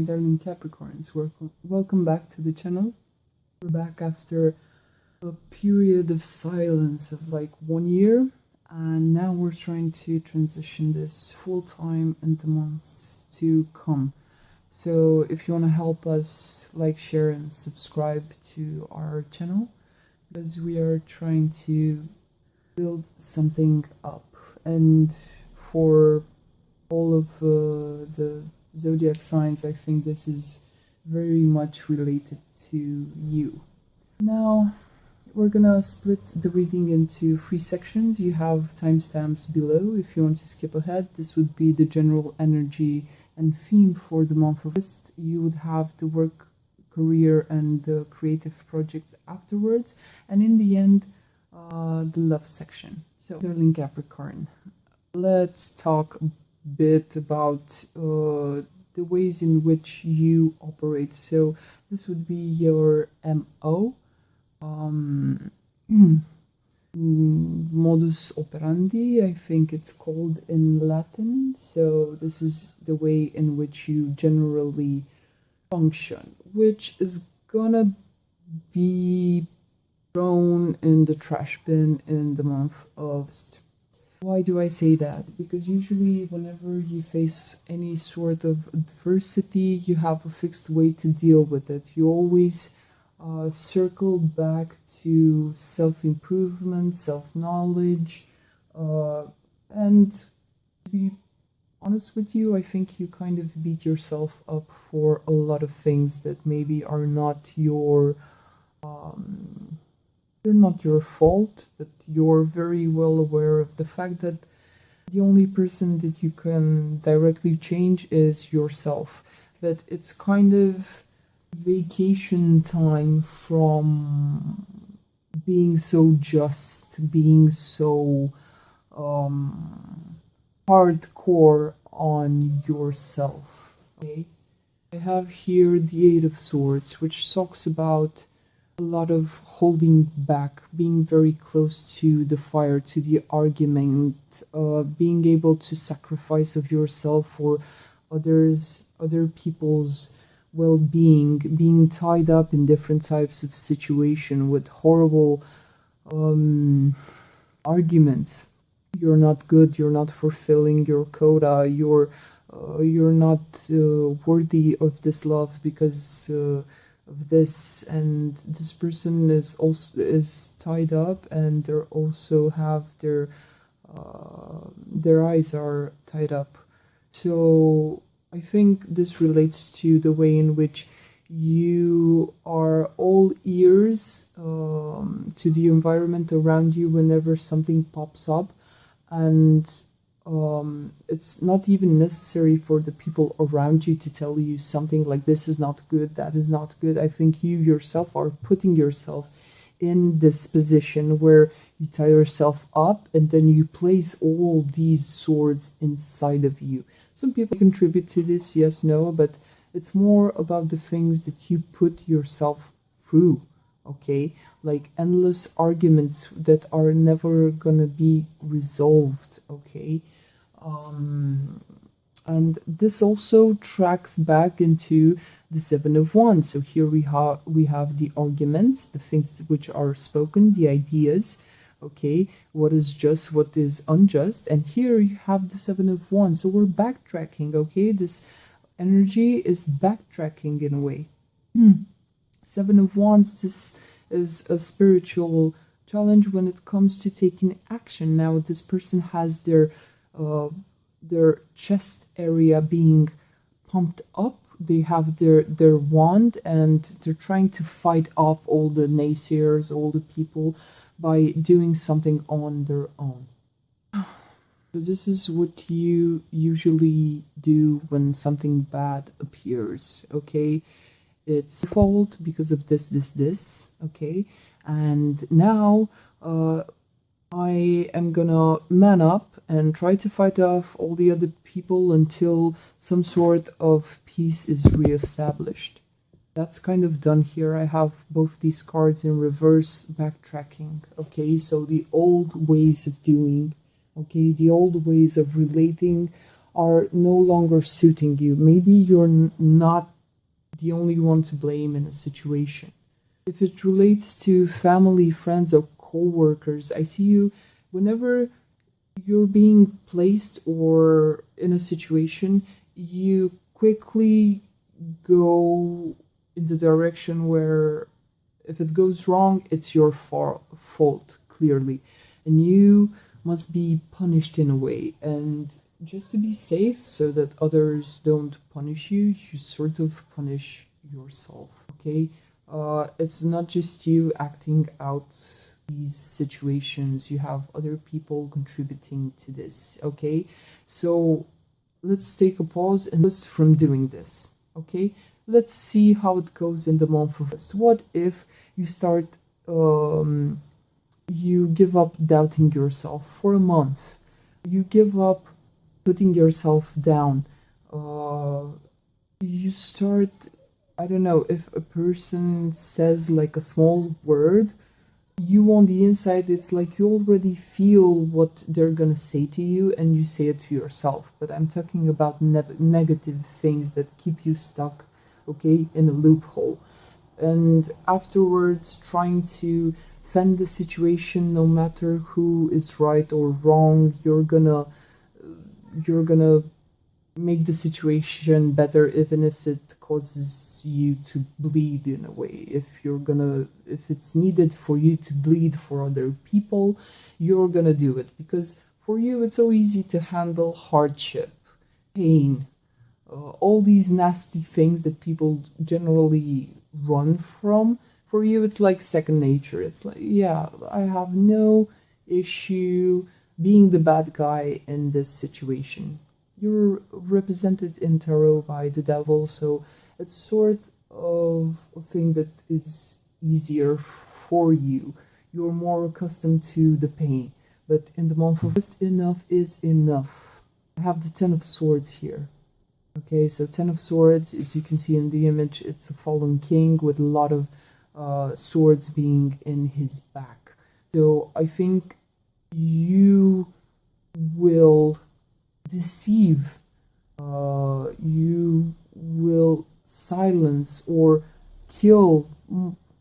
Darling Capricorns, welcome back to the channel. We're back after a period of silence of like 1 year, and now we're trying to transition this full time in the months to come. So if you want to help us, like, share and subscribe to our channel, because we are trying to build something up. And for all of the zodiac signs, I think this is very much related to you. Now we're gonna split the reading into 3 sections. You have timestamps below if you want to skip ahead. This would be the general energy and theme for the month of August. You would have the work, career, and the creative projects afterwards, and in the end the love section. So, darling Capricorn, let's talk a bit about the ways in which you operate. So this would be your MO, modus operandi, I think it's called in Latin. So this is the way in which you generally function, which is gonna be thrown in the trash bin in the month of August. Why do I say that? Because usually whenever you face any sort of adversity, you have a fixed way to deal with it. You always circle back to self-improvement, self-knowledge, and to be honest with you, I think you kind of beat yourself up for a lot of things that maybe are not your they're not your fault, but you're very well aware of the fact that the only person that you can directly change is yourself. But it's kind of vacation time from being so just, being so hardcore on yourself. Okay, I have here the Eight of Swords, which talks about a lot of holding back, being very close to the fire, to the argument, being able to sacrifice of yourself for other people's well-being, being tied up in different types of situation with horrible arguments. You're not good, you're not fulfilling your quota, you're not worthy of this love because of this, and this person is tied up, and they also have their eyes are tied up. So I think this relates to the way in which you are all ears to the environment around you whenever something pops up, and it's not even necessary for the people around you to tell you something like this is not good, that is not good. I think you yourself are putting yourself in this position where you tie yourself up and then you place all these swords inside of you. Some people contribute to this, yes, no, but it's more about the things that you put yourself through. Okay, like endless arguments that are never gonna be resolved. Okay, and this also tracks back into the Seven of Wands. So here we have the arguments, the things which are spoken, the ideas. Okay, what is just, what is unjust, and here you have the Seven of Wands. So we're backtracking. Okay, this energy is backtracking in a way. Seven of Wands, this is a spiritual challenge when it comes to taking action. Now this person has their chest area being pumped up. They have their wand, and they're trying to fight off all the naysayers, all the people, by doing something on their own. So this is what you usually do when something bad appears. Okay, it's fault because of this, okay, and now I am gonna man up and try to fight off all the other people until some sort of peace is reestablished. That's kind of done here. I have both these cards in reverse, backtracking. Okay, so the old ways of doing, okay, the old ways of relating are no longer suiting you. Maybe you're not the only one to blame in a situation. If it relates to family, friends, or co-workers, I see you whenever you're being placed or in a situation, you quickly go in the direction where if it goes wrong, it's your fault, clearly. And you must be punished in a way. And just to be safe so that others don't punish you, you sort of punish yourself, okay? It's not just you acting out these situations, you have other people contributing to this, okay? So let's take a pause and just from doing this, okay? Let's see how it goes in the month of August. What if you start, you give up doubting yourself for a month? You give up putting yourself down. You start, I don't know, if a person says like a small word, you on the inside, it's like you already feel what they're gonna say to you and you say it to yourself. But I'm talking about negative things that keep you stuck, okay, in a loophole. And afterwards trying to fend the situation, no matter who is right or wrong, you're gonna make the situation better, even if it causes you to bleed in a way. If it's needed for you to bleed for other people, you're gonna do it, because for you it's so easy to handle hardship, pain, all these nasty things that people generally run from. For you it's like second nature. It's like, yeah, I have no issue being the bad guy in this situation. You're represented in tarot by the devil, so it's sort of a thing that is easier for you. You're more accustomed to the pain. But in the month of August, enough is enough. I have the Ten of Swords here. Okay, so Ten of Swords, as you can see in the image, it's a fallen king with a lot of swords being in his back. So I think you will deceive, you will silence or kill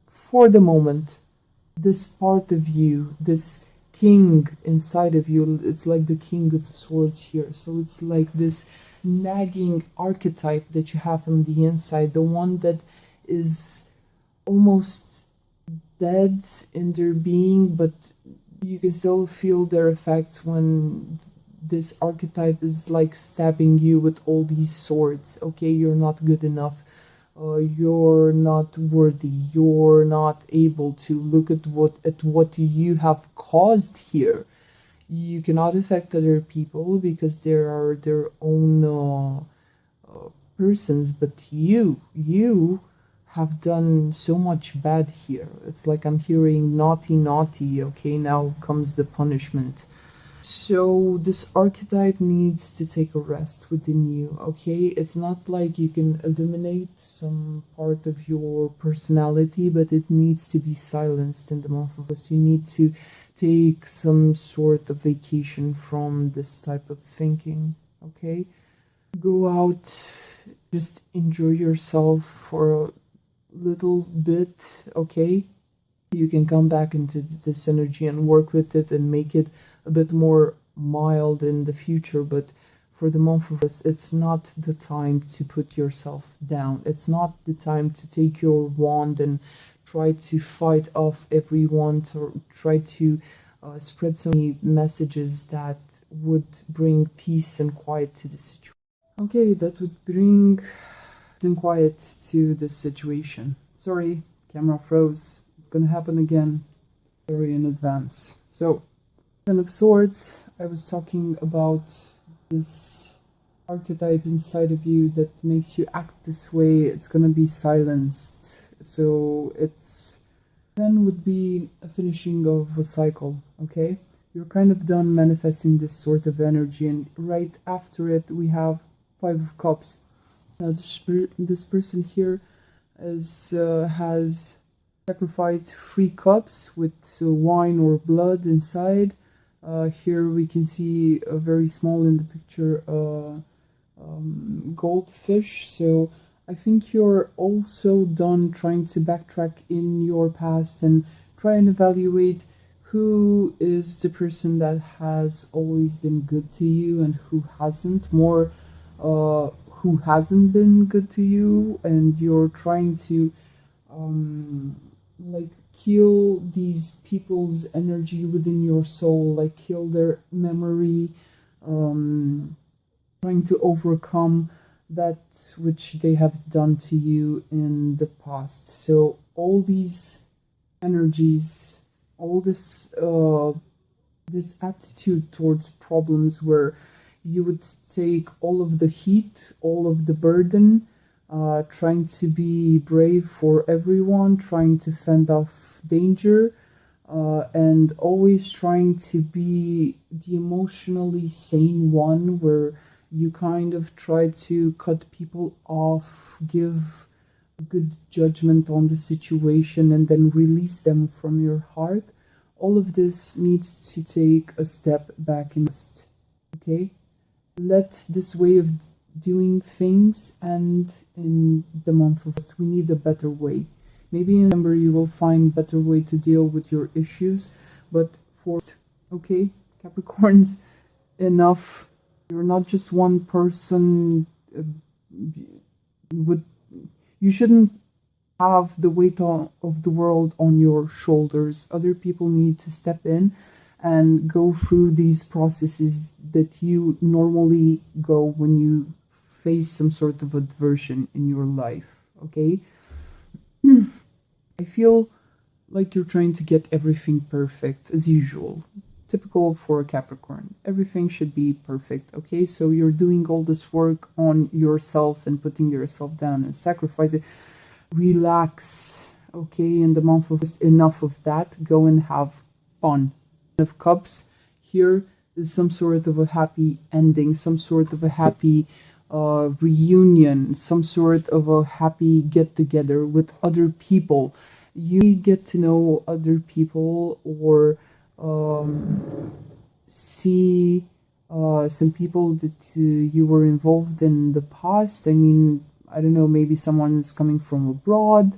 for the moment this part of you, this king inside of you. It's like the King of Swords here. So it's like this nagging archetype that you have on the inside, the one that is almost dead in their being, but you can still feel their effects when this archetype is like stabbing you with all these swords. Okay, you're not good enough, you're not worthy, you're not able to look at what you have caused here. You cannot affect other people because they are their own persons, but you have done so much bad here. It's like I'm hearing naughty, naughty. Okay, now comes the punishment. So this archetype needs to take a rest within you, okay? It's not like you can eliminate some part of your personality, but it needs to be silenced in the month of August. You need to take some sort of vacation from this type of thinking, okay? Go out, just enjoy yourself for a little bit, okay? You can come back into this energy and work with it and make it a bit more mild in the future. But for the month of August, it's not the time to put yourself down. It's not the time to take your wand and try to fight off everyone, or try to spread so many messages that would bring peace and quiet to the situation. Okay, that would bring peace and quiet to the situation. Sorry, camera froze. It's gonna happen again. Sorry in advance. So, Ten of Swords, I was talking about this archetype inside of you that makes you act this way. It's gonna be silenced. So it's 10 would be a finishing of a cycle, okay? You're kind of done manifesting this sort of energy, and right after it we have Five of Cups. Now this person here has sacrificed 3 cups with wine or blood inside. Here we can see a very small in the picture goldfish. So I think you're also done trying to backtrack in your past and try and evaluate who is the person that has always been good to you and who hasn't, more who hasn't been good to you, and you're trying to like kill these people's energy within your soul, like kill their memory, trying to overcome that which they have done to you in the past. So all these energies, all this this attitude towards problems where you would take all of the heat, all of the burden, trying to be brave for everyone, trying to fend off danger, and always trying to be the emotionally sane one, where you kind of try to cut people off, give a good judgment on the situation, and then release them from your heart. All of this needs to take a step back in this, okay? Let this way of doing things end in the month of August. We need a better way. Maybe in November you will find better way to deal with your issues, but for, okay, Capricorns, enough. You're not just one person. You shouldn't have the weight of the world on your shoulders. Other people need to step in and go through these processes that you normally go when you face some sort of aversion in your life, okay? I feel like you're trying to get everything perfect, as usual. Typical for a Capricorn. Everything should be perfect, okay? So you're doing all this work on yourself and putting yourself down and sacrificing. Relax, okay? In the month of August, enough of that. Go and have fun. Of Cups, here is some sort of a happy ending, some sort of a happy reunion, some sort of a happy get-together with other people. You get to know other people, or see some people that you were involved in the past. I mean, I don't know, maybe someone is coming from abroad.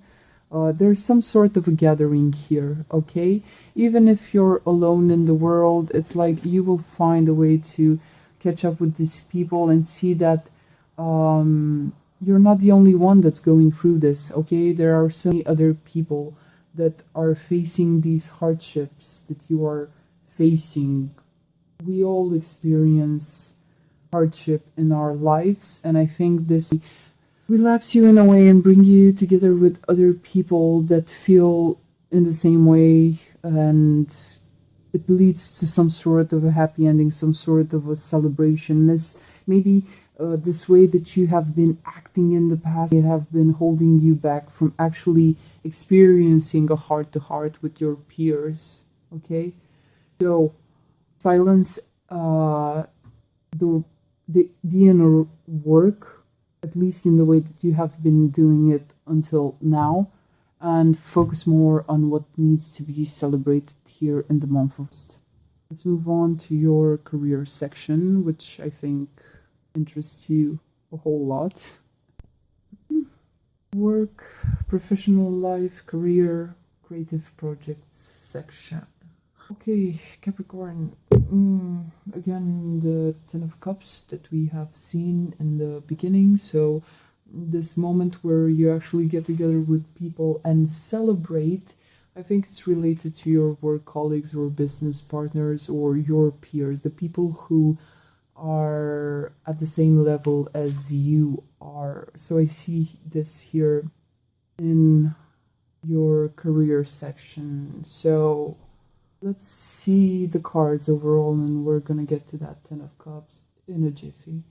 There's some sort of a gathering here, okay? Even if you're alone in the world, it's like you will find a way to catch up with these people and see that you're not the only one that's going through this, okay? There are so many other people that are facing these hardships that you are facing. We all experience hardship in our lives, and I think this relax you in a way and bring you together with other people that feel in the same way, and it leads to some sort of a happy ending, some sort of a celebration. Maybe this way that you have been acting in the past, it have been holding you back from actually experiencing a heart-to-heart with your peers, okay? So silence the inner work, at least in the way that you have been doing it until now, and focus more on what needs to be celebrated here in the month of August. Let's move on to your career section, which I think interests you a whole lot. Work, professional life, career, creative projects section. Okay, Capricorn, again, the Ten of Cups that we have seen in the beginning. So this moment where you actually get together with people and celebrate, I think it's related to your work colleagues or business partners or your peers, the people who are at the same level as you are. So I see this here in your career section. So let's see the cards overall, and we're gonna get to that Ten of Cups in a jiffy.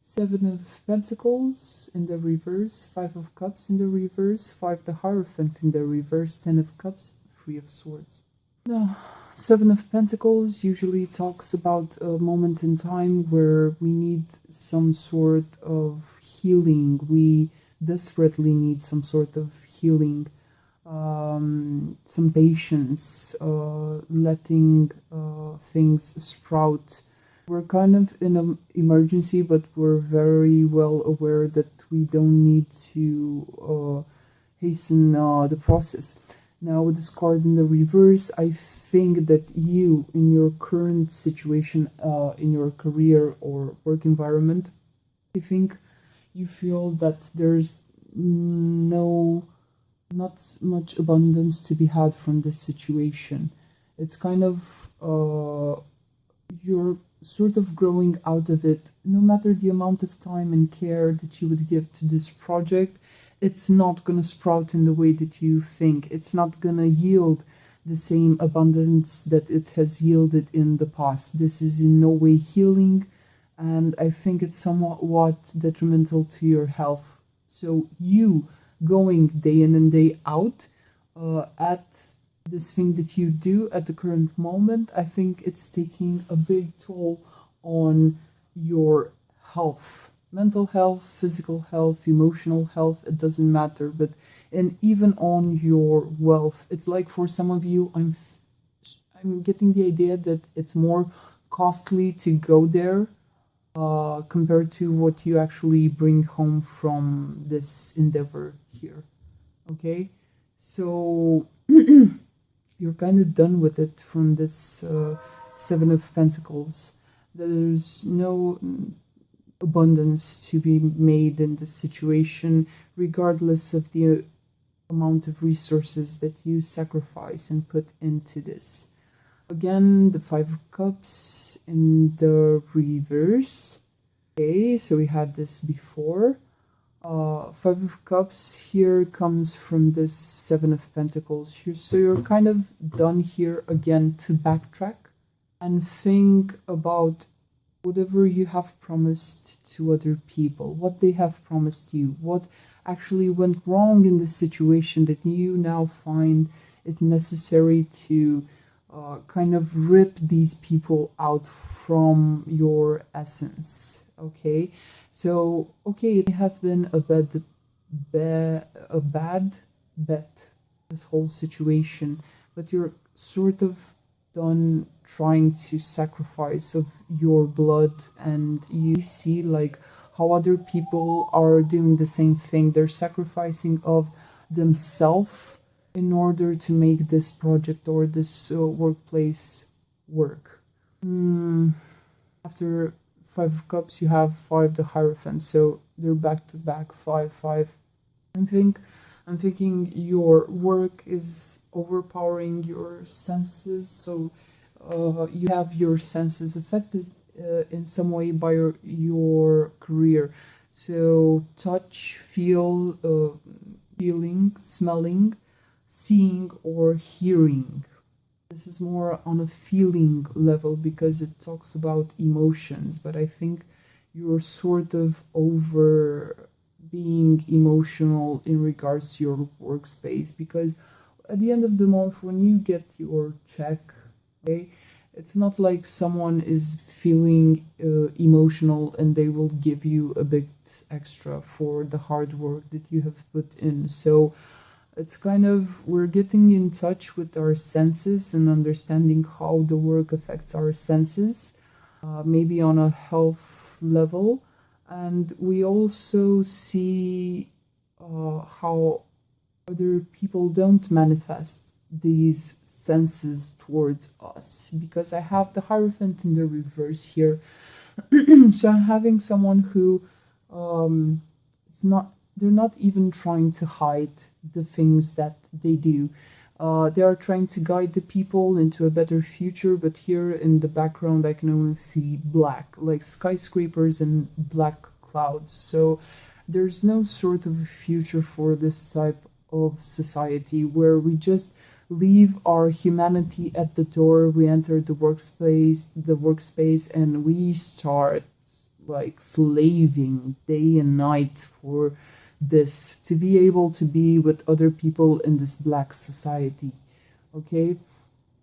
Seven of Pentacles in the reverse, Five of Cups in the reverse, Five the Hierophant in the reverse, Ten of Cups, Three of Swords. Now, Seven of Pentacles usually talks about a moment in time where we need some sort of healing. We desperately need some sort of healing. some patience, letting things sprout. We're kind of in an emergency, but we're very well aware that we don't need to hasten the process. Now, with this card in the reverse, I think that you, in your current situation, in your career or work environment, I think you feel that there's not much abundance to be had from this situation. It's kind of you're sort of growing out of it. No matter the amount of time and care that you would give to this project, it's not going to sprout in the way that you think. It's not going to yield the same abundance that it has yielded in the past. This is in no way healing, and I think it's somewhat detrimental to your health. So you going day in and day out at this thing that you do at the current moment, I think it's taking a big toll on your health, mental health, physical health, emotional health, it doesn't matter, but and even on your wealth. It's like for some of you, I'm getting the idea that it's more costly to go there compared to what you actually bring home from this endeavor here. Okay, so you're kind of done with it from this Seven of Pentacles. There's no abundance to be made in this situation, regardless of the amount of resources that you sacrifice and put into this. Again, the Five of Cups in the reverse. Okay, so we had this before. Five of Cups here comes from this Seven of Pentacles here. So you're kind of done here again to backtrack and think about whatever you have promised to other people, what they have promised you, what actually went wrong in this situation that you now find it necessary to kind of rip these people out from your essence. Okay, so okay, it have been a bad bet, this whole situation, but you're sort of done trying to sacrifice of your blood, and you see like how other people are doing the same thing. They're sacrificing of themselves in order to make this project or this workplace work. After Five of Cups, you have Five the Hierophant, so they're back to back, 5-5. I'm thinking your work is overpowering your senses, so you have your senses affected in some way by your career. So touch, feel, feeling, smelling, seeing, or hearing. This is more on a feeling level because it talks about emotions, but I think you're sort of over being emotional in regards to your workspace, because at the end of the month when you get your check, okay, it's not like someone is feeling emotional and they will give you a bit extra for the hard work that you have put in. So it's kind of, we're getting in touch with our senses and understanding how the work affects our senses, maybe on a health level. And we also see how other people don't manifest these senses towards us, because I have the Hierophant in the reverse here. So I'm having someone who they're not even trying to hide the things that they do. They are trying to guide the people into a better future, but here in the background I can only see black, like skyscrapers and black clouds. So there's no sort of future for this type of society where we just leave our humanity at the door, we enter the workspace, and we start like slaving day and night for this, to be able to be with other people in this black society. Okay,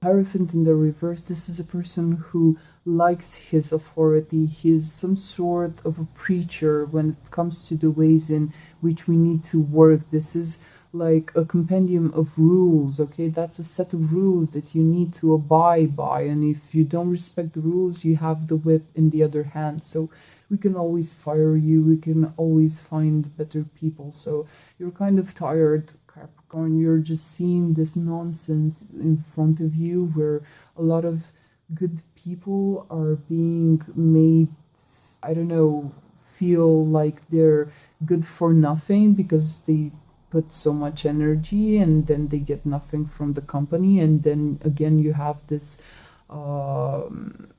Hierophant in the reverse, this is a person who likes his authority. He is some sort of a preacher when it comes to the ways in which we need to work. This is like a compendium of rules, okay? That's a set of rules that you need to abide by, and if you don't respect the rules, you have the whip in the other hand. So we can always fire you, we can always find better people. So you're kind of tired, Capricorn. You're just seeing this nonsense in front of you where a lot of good people are being made, I don't know, feel like they're good for nothing because they put so much energy and then they get nothing from the company. And then again, you have this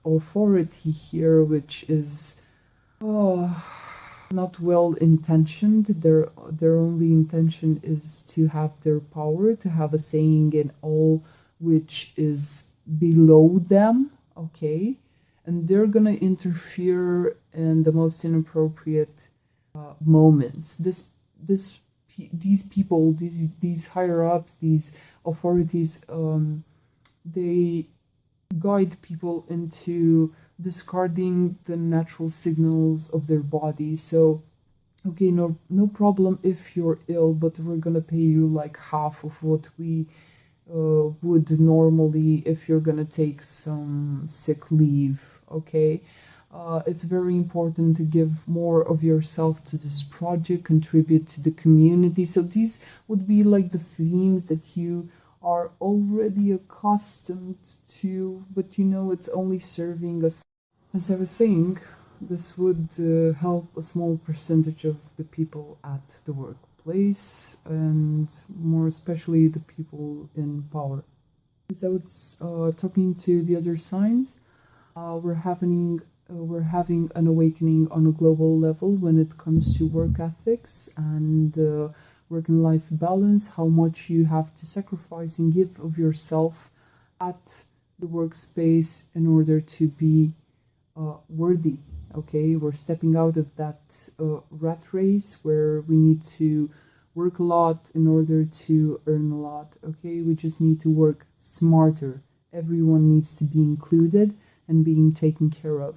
authority here, which is not well intentioned. Their only intention is to have their power, to have a saying in all which is below them, okay? And they're gonna interfere in the most inappropriate moments. These people, these higher ups, these authorities, they guide people into discarding the natural signals of their body. So, okay, no problem if you're ill, but we're gonna pay you like half of what we would normally if you're gonna take some sick leave, okay? It's very important to give more of yourself to this project, contribute to the community. So these would be like the themes that you are already accustomed to, but you know it's only serving us. As I was saying, this would help a small percentage of the people at the workplace, and more especially the people in power. As I was talking to the other signs, we're having an awakening on a global level when it comes to work ethics and work and life balance, how much you have to sacrifice and give of yourself at the workspace in order to be worthy, okay? We're stepping out of that rat race where we need to work a lot in order to earn a lot, okay? We just need to work smarter. Everyone needs to be included and being taken care of.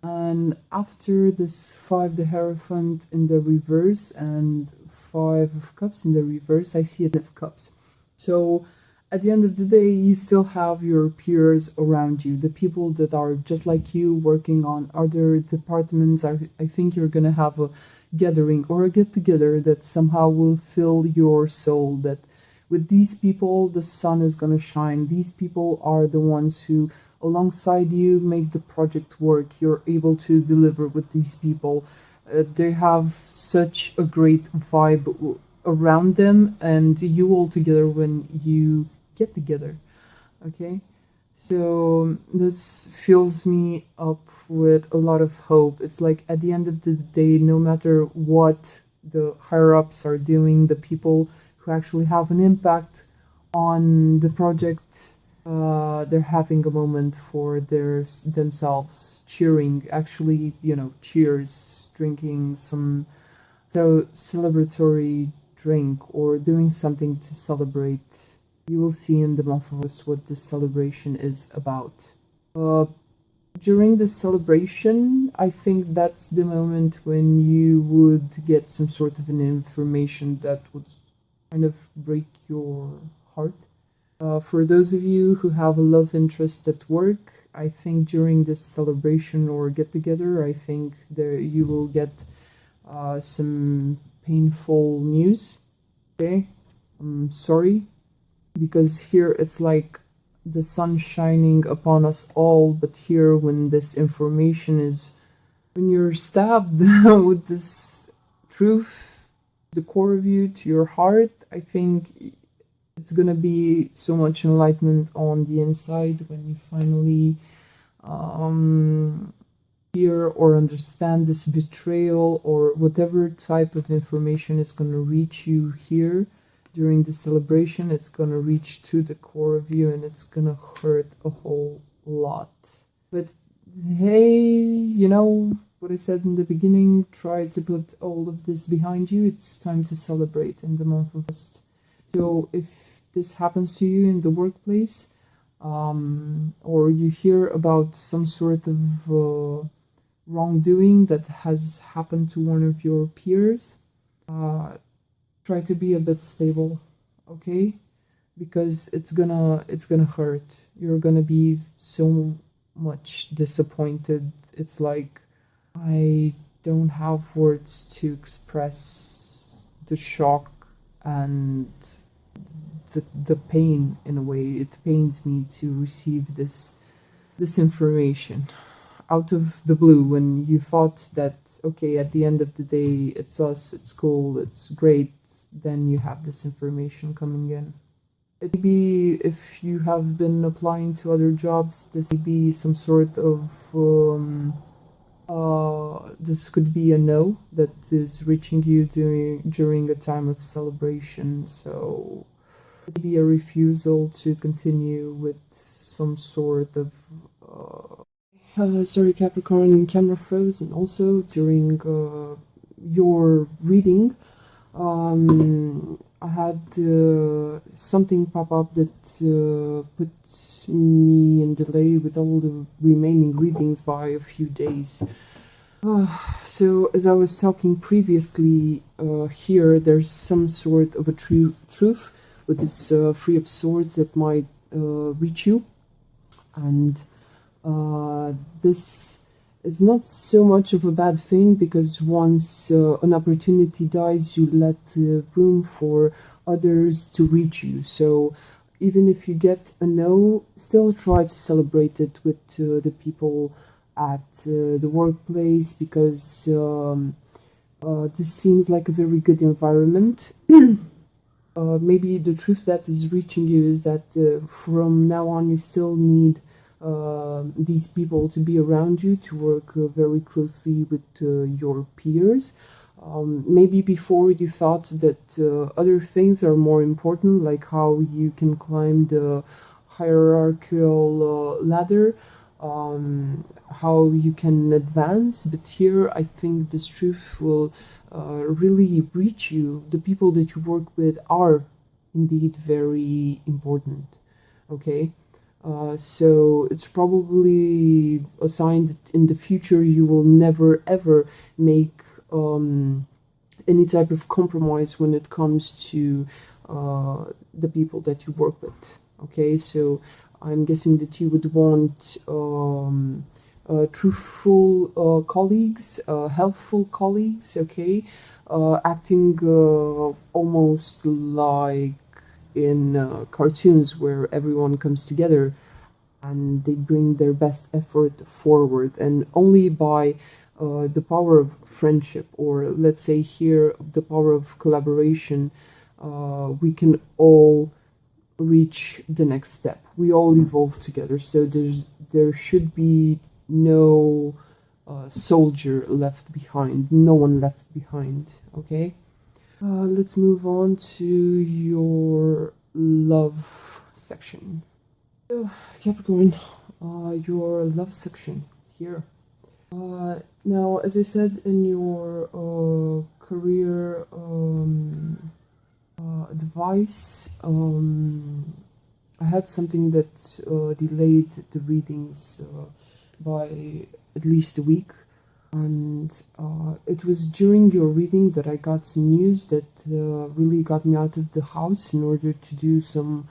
And after this 5 the Hierophant in the reverse and 5 of Cups in the reverse, I see a 10 of Cups. So at the end of the day, you still have your peers around you, the people that are just like you working on other departments. I think you're going to have a gathering or a get-together that somehow will fill your soul, that with these people, the sun is going to shine. These people are the ones who, alongside you, make the project work. You're able to deliver with these people. They have such a great vibe around them, and you all together when you get together, okay? So this fills me up with a lot of hope. It's like at the end of the day, no matter what the higher ups are doing, the people who actually have an impact on the project, they're having a moment for themselves, cheering, actually, you know, cheers, drinking some celebratory drink or doing something to celebrate. You will see in the month of August what this celebration is about. During the celebration, I think that's the moment when you would get some sort of an information that would kind of break your heart. For those of you who have a love interest at work, I think during this celebration or get-together, I think there you will get some painful news. Okay, I'm sorry, because here it's like the sun shining upon us all, but here when this information is, when you're stabbed with this truth, the core of you, to your heart, I think it's gonna be so much enlightenment on the inside when you finally hear or understand this betrayal or whatever type of information is gonna reach you here during the celebration. It's gonna reach to the core of you and it's gonna hurt a whole lot. But hey, you know what I said in the beginning, try to put all of this behind you. It's time to celebrate in the month of August. So if this happens to you in the workplace, or you hear about some sort of wrongdoing that has happened to one of your peers, try to be a bit stable, okay? Because it's gonna hurt. You're gonna be so much disappointed. It's like I don't have words to express the shock and the pain. In a way, it pains me to receive this information out of the blue, when you thought that, okay, at the end of the day, it's us, it's cool, it's great. Then you have this information coming in. Maybe if you have been applying to other jobs, this may be some sort of this could be a no that is reaching you during a time of celebration. So maybe a refusal to continue with some sort of sorry, Capricorn, camera froze, and also during your reading, I had something pop up that put me in delay with all the remaining readings by a few days. So as I was talking previously, here there's some sort of a truth with this Three of Swords that might reach you, and this is not so much of a bad thing, because once an opportunity dies, you let room for others to reach you. So even if you get a no, still try to celebrate it with the people at the workplace, because this seems like a very good environment. Maybe the truth that is reaching you is that from now on you still need these people to be around you, to work very closely with your peers. Maybe before you thought that other things are more important, like how you can climb the hierarchical ladder, how you can advance, but here I think this truth will really reach you. The people that you work with are indeed very important, okay? So it's probably a sign that in the future you will never ever make any type of compromise when it comes to the people that you work with, okay? So I'm guessing that you would want truthful colleagues, helpful colleagues, okay? Acting almost like in cartoons, where everyone comes together and they bring their best effort forward, and only by the power of friendship, or let's say here the power of collaboration, we can all reach the next step. We all evolve together, so there should be no soldier left behind, no one left behind, okay? Let's move on to your love section. So, Capricorn, your love section here. Now, as I said, in your career advice, I had something that delayed the readings by at least a week. And it was during your reading that I got some news that really got me out of the house in order to do some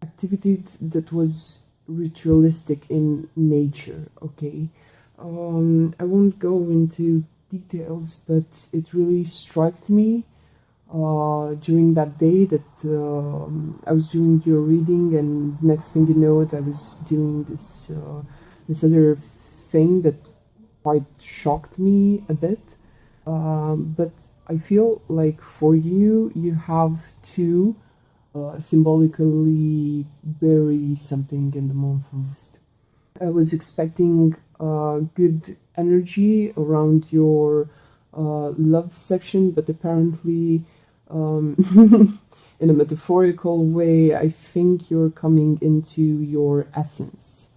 activity that was ritualistic in nature, okay? I won't go into details, but it really struck me during that day that I was doing your reading, and next thing you know it, I was doing this other thing that quite shocked me a bit, but I feel like for you, you have to symbolically bury something in the month of August. I was expecting good energy around your love section, but apparently in a metaphorical way, I think you're coming into your essence.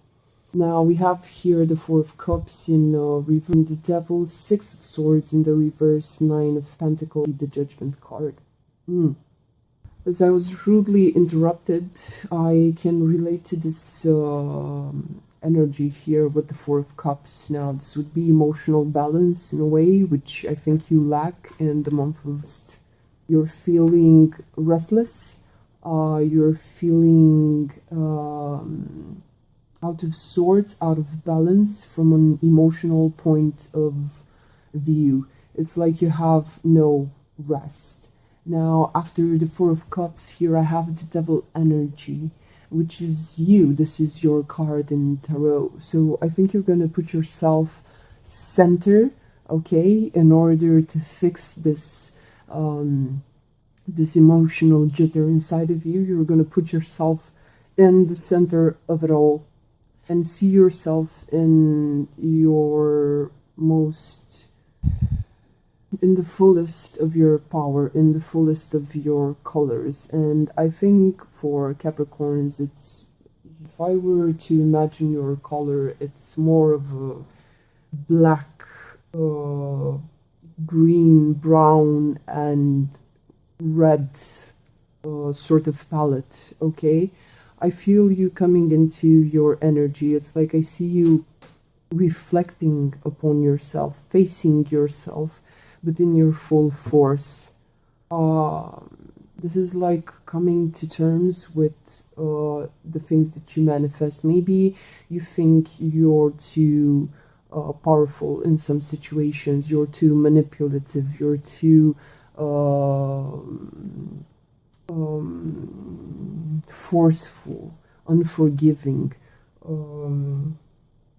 Now we have here the Four of Cups in reverse, the Devil, Six of Swords in the reverse, Nine of Pentacles, the Judgment card. As I was rudely interrupted, I can relate to this energy here with the Four of Cups. Now, this would be emotional balance in a way, which I think you lack in the month of August. You're feeling restless. You're feeling out of sorts, out of balance from an emotional point of view. It's like you have no rest. Now, after the Four of Cups, here I have the Devil energy, which is you. This is your card in Tarot. So I think you're going to put yourself center, okay, in order to fix this this emotional jitter inside of you. You're going to put yourself in the center of it all and see yourself in your most, in the fullest of your power, in the fullest of your colors. And I think for Capricorns, it's, if I were to imagine your color, it's more of a black, green, brown, and red sort of palette, okay? I feel you coming into your energy. It's like I see you reflecting upon yourself, facing yourself, but in your full force. This is like coming to terms with the things that you manifest. Maybe you think you're too powerful in some situations, you're too manipulative, you're too forceful, unforgiving,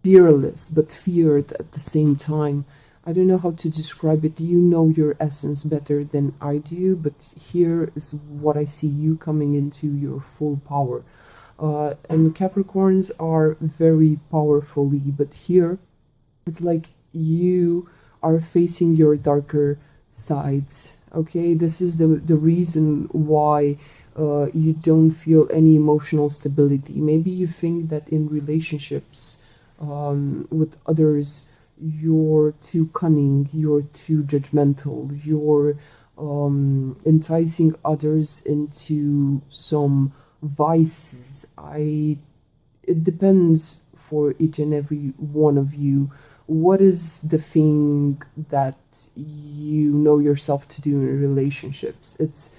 fearless, but feared at the same time. I don't know how to describe it. You know your essence better than I do, but here is what I see you coming into your full power. And Capricorns are very powerfully, but here it's like you are facing your darker sides. Okay, this is the reason why you don't feel any emotional stability. Maybe you think that in relationships with others, you're too cunning, you're too judgmental, you're enticing others into some vices. It depends for each and every one of you. What is the thing that you know yourself to do in relationships? It's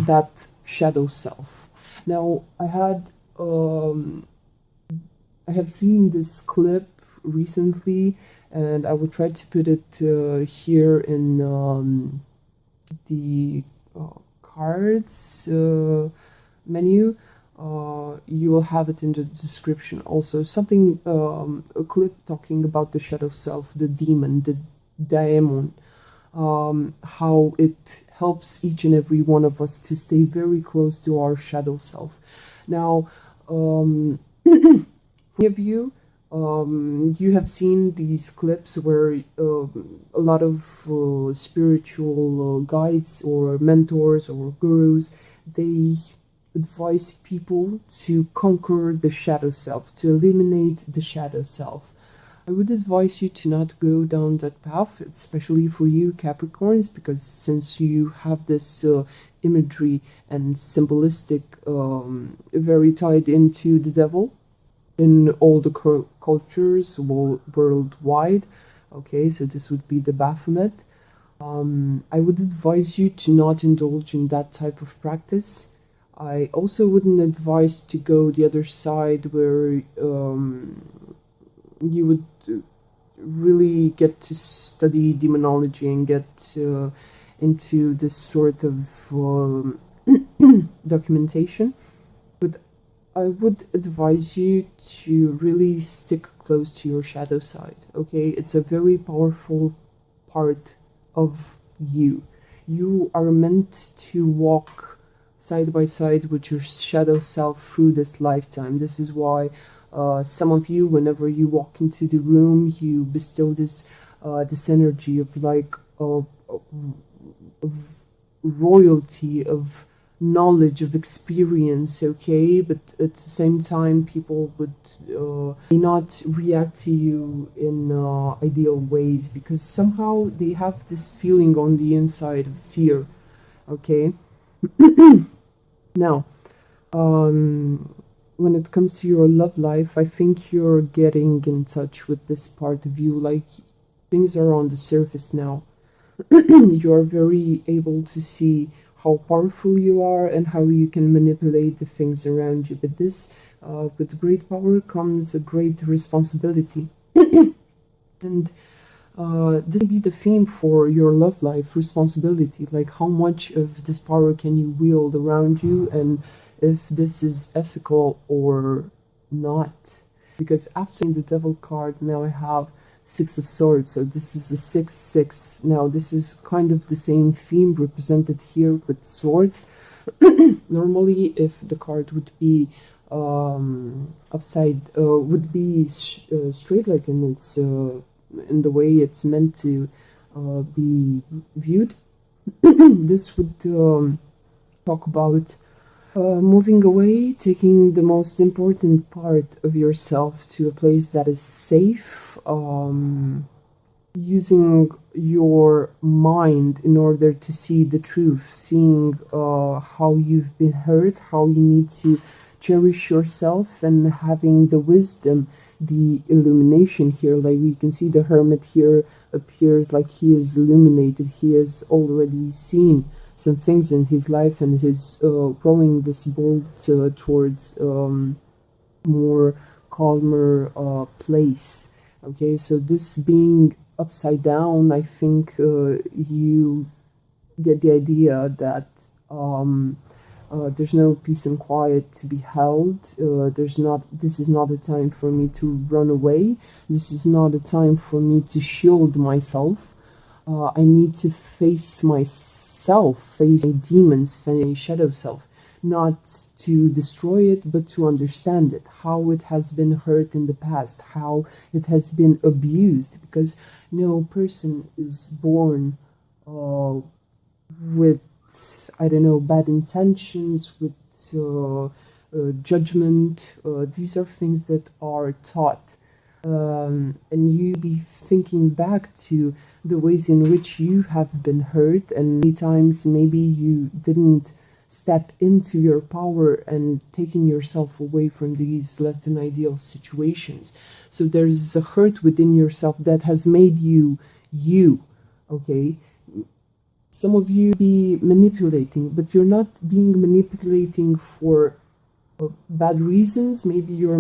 that shadow self. Now, I have seen this clip recently, and I will try to put it here in the cards menu. You will have it in the description also. Something, a clip talking about the shadow self, the demon, the daemon, how it helps each and every one of us to stay very close to our shadow self. Now, many of you, you have seen these clips where a lot of spiritual guides or mentors or gurus, they advise people to conquer the shadow self, to eliminate the shadow self. I would advise you to not go down that path, especially for you Capricorns, because since you have this imagery and symbolistic very tied into the devil in all the cultures worldwide, okay, so this would be the Baphomet. I would advise you to not indulge in that type of practice. I also wouldn't advise to go the other side where you would really get to study demonology and get into this sort of documentation. But I would advise you to really stick close to your shadow side, okay? It's a very powerful part of you. You are meant to walk side by side with your shadow self through this lifetime. This is why some of you, whenever you walk into the room, you bestow this this energy of like of royalty, of knowledge, of experience, okay? But at the same time, people would may not react to you in ideal ways, because somehow they have this feeling on the inside of fear, okay? Now, when it comes to your love life, I think you're getting in touch with this part of you. Like, things are on the surface now. You are very able to see how powerful you are and how you can manipulate the things around you. But this, with great power comes a great responsibility. And this may be the theme for your love life: responsibility. Like, how much of this power can you wield around you, and if this is ethical or not. Because after the Devil card, now I have Six of Swords, so this is a 6-6. Now this is kind of the same theme represented here with swords. Normally, if the card would be would be straight, like in its in the way it's meant to be viewed, this would talk about moving away, taking the most important part of yourself to a place that is safe, using your mind in order to see the truth, seeing how you've been hurt, how you need to cherish yourself, and having the wisdom, the illumination here. Like, we can see the Hermit here appears like he is illuminated. He has already seen some things in his life, and he's growing this bolt towards more calmer place. Okay, so this being upside down, I think you get the idea that there's no peace and quiet to be held. This is not a time for me to run away. This is not a time for me to shield myself. I need to face myself, face my demons, face my shadow self. Not to destroy it, but to understand it, how it has been hurt in the past, how it has been abused. Because no person is born with, I don't know, bad intentions, with judgment. These are things that are taught. And you be thinking back to the ways in which you have been hurt, and many times maybe you didn't step into your power and taking yourself away from these less than ideal situations. So there's a hurt within yourself that has made you, okay? Some of you be manipulating, but you're not being manipulating for bad reasons. Maybe you're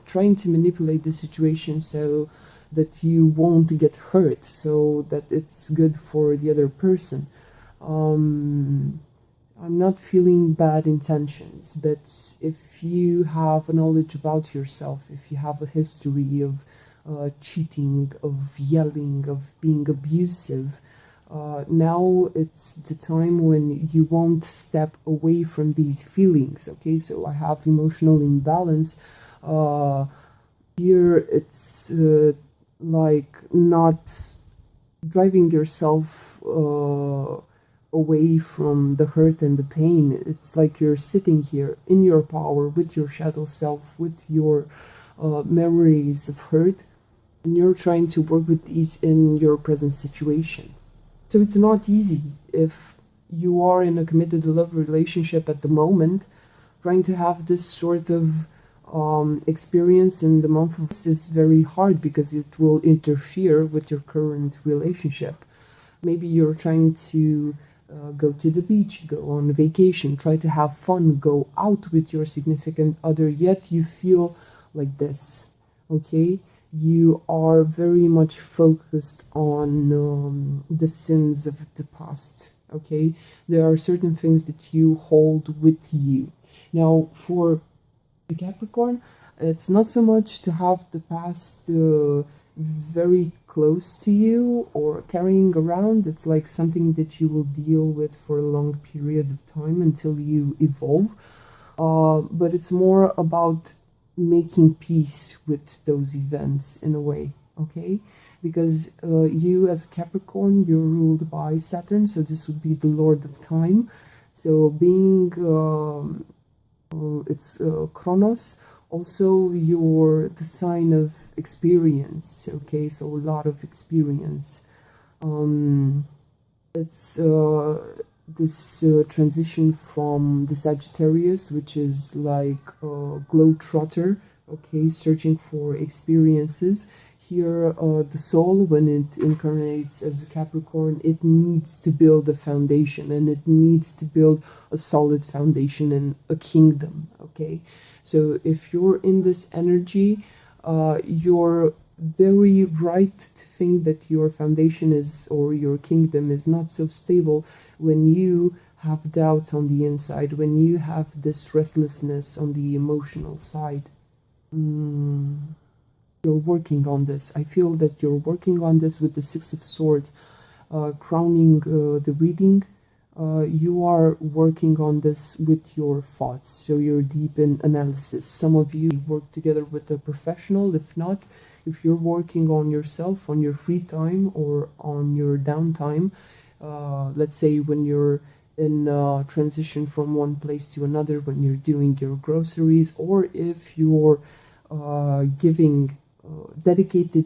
trying to manipulate the situation so that you won't get hurt, so that it's good for the other person. I'm not feeling bad intentions, but if you have a knowledge about yourself, if you have a history of cheating, of yelling, of being abusive, now it's the time when you won't step away from these feelings. Okay, so I have emotional imbalance. Here it's like not driving yourself away from the hurt and the pain. It's like you're sitting here in your power with your shadow self, with your memories of hurt, and you're trying to work with these in your present situation. So it's not easy if you are in a committed love relationship at the moment. Trying to have this sort of experience in the month of August is very hard, because it will interfere with your current relationship. Maybe you're trying to go to the beach, go on vacation, try to have fun, go out with your significant other, yet you feel like this, okay? You are very much focused on the sins of the past, okay? There are certain things that you hold with you. Now, for the Capricorn, it's not so much to have the past very close to you or carrying around. It's like something that you will deal with for a long period of time until you evolve. But it's more about making peace with those events in a way, okay? Because you as a Capricorn, you're ruled by Saturn, so this would be the Lord of Time. So being it's Chronos. Also, you're the sign of experience, okay? So a lot of experience. It's this transition from the Sagittarius, which is like a globetrotter, okay, searching for experiences. Here, the soul, when it incarnates as a Capricorn, it needs to build a foundation, and it needs to build a solid foundation and a kingdom, okay? So if you're in this energy, you're very right to think that your foundation is, or your kingdom is not so stable when you have doubts on the inside, when you have this restlessness on the emotional side. You're working on this. I feel that you're working on this with the Six of Swords, crowning the reading. You are working on this with your thoughts, so you're deep in analysis. Some of you work together with a professional. If not, if you're working on yourself, on your free time or on your downtime, let's say when you're in transition from one place to another, when you're doing your groceries, or if you're giving dedicated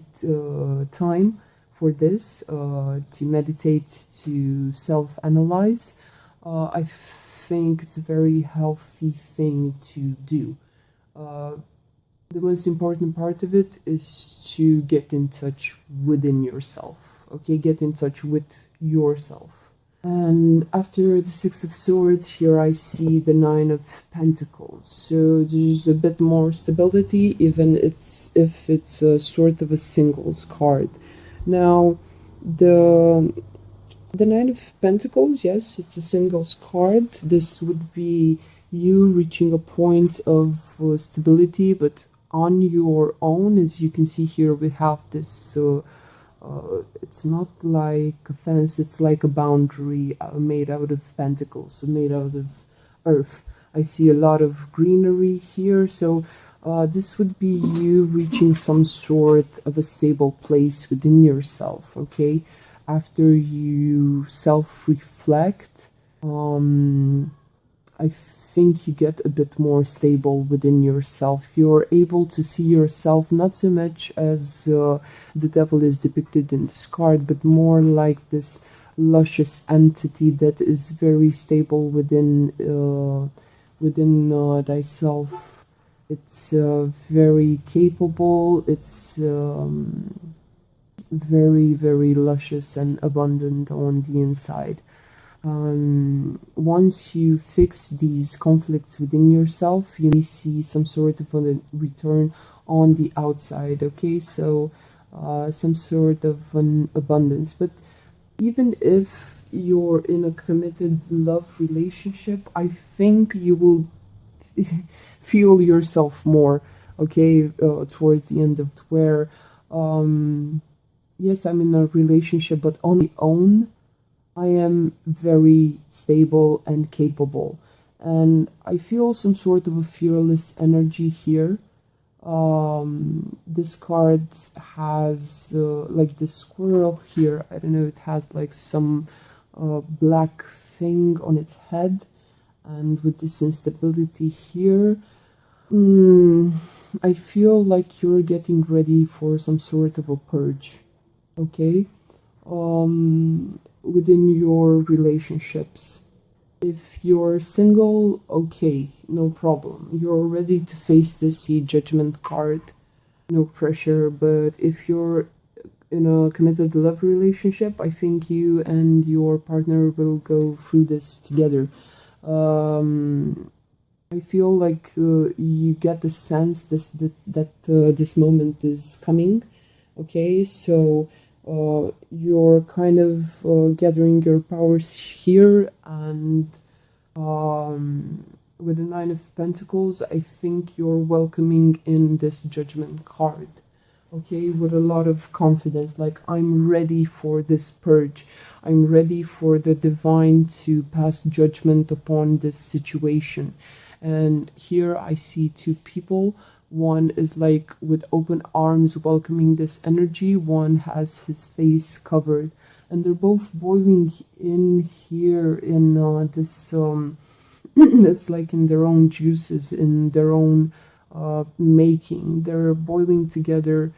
time for this, to meditate, to self-analyze, I think it's a very healthy thing to do. The most important part of it is to get in touch within yourself, okay? Get in touch with yourself. And after the Six of Swords, here I see the Nine of Pentacles. So there's a bit more stability, even if it's a sort of a singles card. Now, the Nine of Pentacles, yes, it's a singles card. This would be you reaching a point of stability, but on your own. As you can see here, we have this it's not like a fence, it's like a boundary made out of pentacles, made out of earth. I see a lot of greenery here, so this would be you reaching some sort of a stable place within yourself, okay? After you self-reflect, I think you get a bit more stable within yourself. You're able to see yourself not so much as the devil is depicted in this card, but more like this luscious entity that is very stable within thyself. It's very capable. It's very, very luscious and abundant on the inside. Once you fix these conflicts within yourself, you may see some sort of a return on the outside, okay? So some sort of an abundance. But even if you're in a committed love relationship, I think you will feel yourself more, okay, towards the end of it, where yes, I'm in a relationship, but on my own I am very stable and capable, and I feel some sort of a fearless energy here. This card has like this squirrel here, I don't know, it has like some black thing on its head, and with this instability here, I feel like you're getting ready for some sort of a purge, okay? Within your relationships. If you're single, okay, no problem. You're ready to face this judgment card, no pressure. But if you're in a committed love relationship, I think you and your partner will go through this together. I feel like you get the sense that this moment is coming, okay? So you're kind of gathering your powers here, and with the Nine of Pentacles, I think you're welcoming in this Judgment card, okay, with a lot of confidence, like I'm ready for this purge, I'm ready for the divine to pass judgment upon this situation. And here I see two people. One is like with open arms welcoming this energy. One has his face covered. And they're both boiling in here in this, it's like in their own juices, in their own making. They're boiling together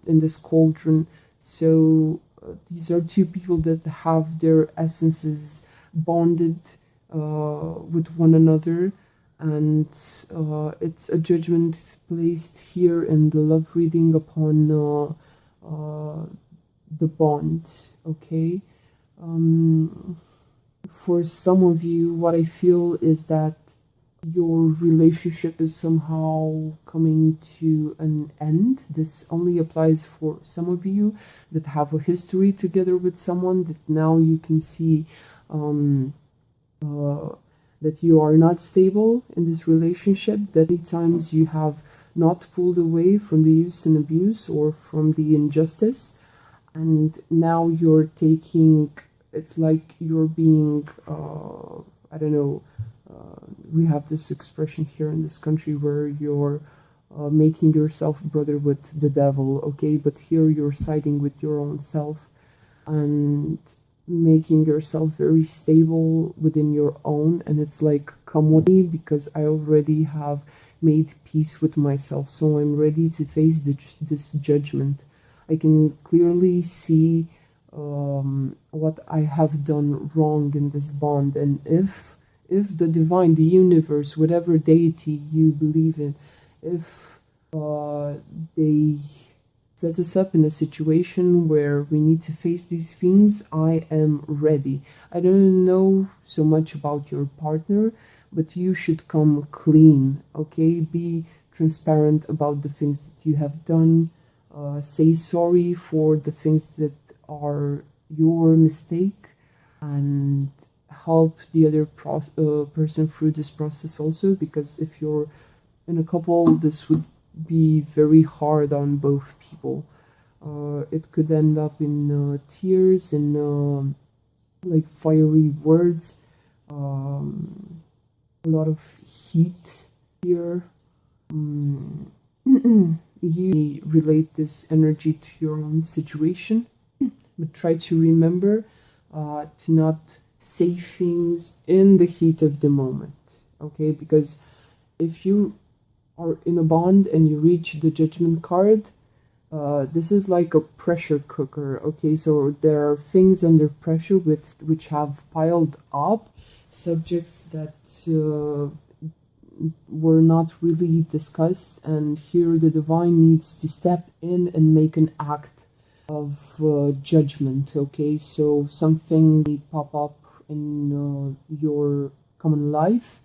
in this cauldron. So these are two people that have their essences bonded with one another, and it's a judgment placed here in the love reading upon the bond. Okay, for some of you, what I feel is that your relationship is somehow coming to an end. This only applies for some of you that have a history together with someone, that now you can see that you are not stable in this relationship, that many times you have not pulled away from the use and abuse or from the injustice, and now you're taking, it's like you're being, I don't know, we have this expression here in this country where you're making yourself brother with the devil, okay? But here you're siding with your own self and making yourself very stable within your own, and it's like, come with me because I already have made peace with myself, so I'm ready to face this judgment. I can clearly see what I have done wrong in this bond, and if the divine, the universe, whatever deity you believe in, if they set us up in a situation where we need to face these things, I am ready. I don't know so much about your partner, but you should come clean, okay? Be transparent about the things that you have done. Say sorry for the things that are your mistake, and help the other person through this process also, because if you're in a couple, this would be very hard on both people. It could end up in tears and like fiery words, a lot of heat here. You relate this energy to your own situation, but try to remember to not say things in the heat of the moment, okay? Because if you are in a bond and you reach the judgment card, this is like a pressure cooker, okay? So there are things under pressure which have piled up, subjects that were not really discussed, and here the divine needs to step in and make an act of judgment, okay? So something may pop up in your common life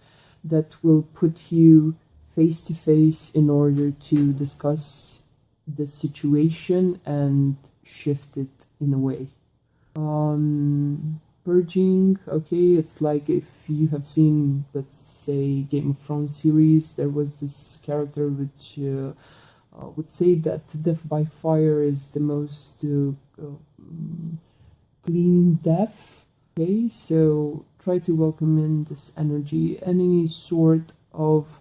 that will put you face to face in order to discuss the situation and shift it in a way. Purging, okay, it's like if you have seen, let's say, Game of Thrones series, there was this character which would say that death by fire is the most clean death, okay? So try to welcome in this energy. Any sort of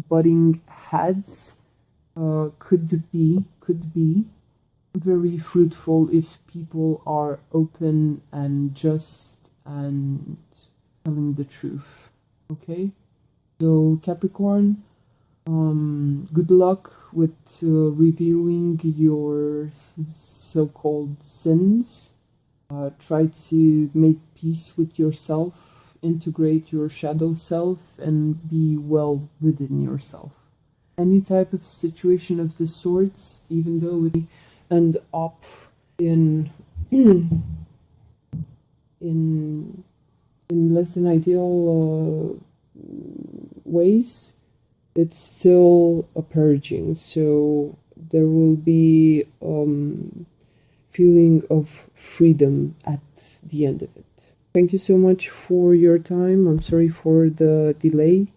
butting heads could be very fruitful if people are open and just and telling the truth, okay? So Capricorn, good luck with reviewing your so-called sins. Try to make peace with yourself, integrate your shadow self, and be well within yourself. Any type of situation of this sort, even though we end up in less than ideal ways, it's still a purging, so there will be feeling of freedom at the end of it. Thank you so much for your time. I'm sorry for the delay.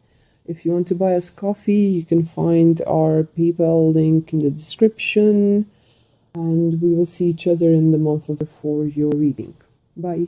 If you want to buy us coffee, you can find our PayPal link in the description, and we will see each other in the month of for your reading. Bye.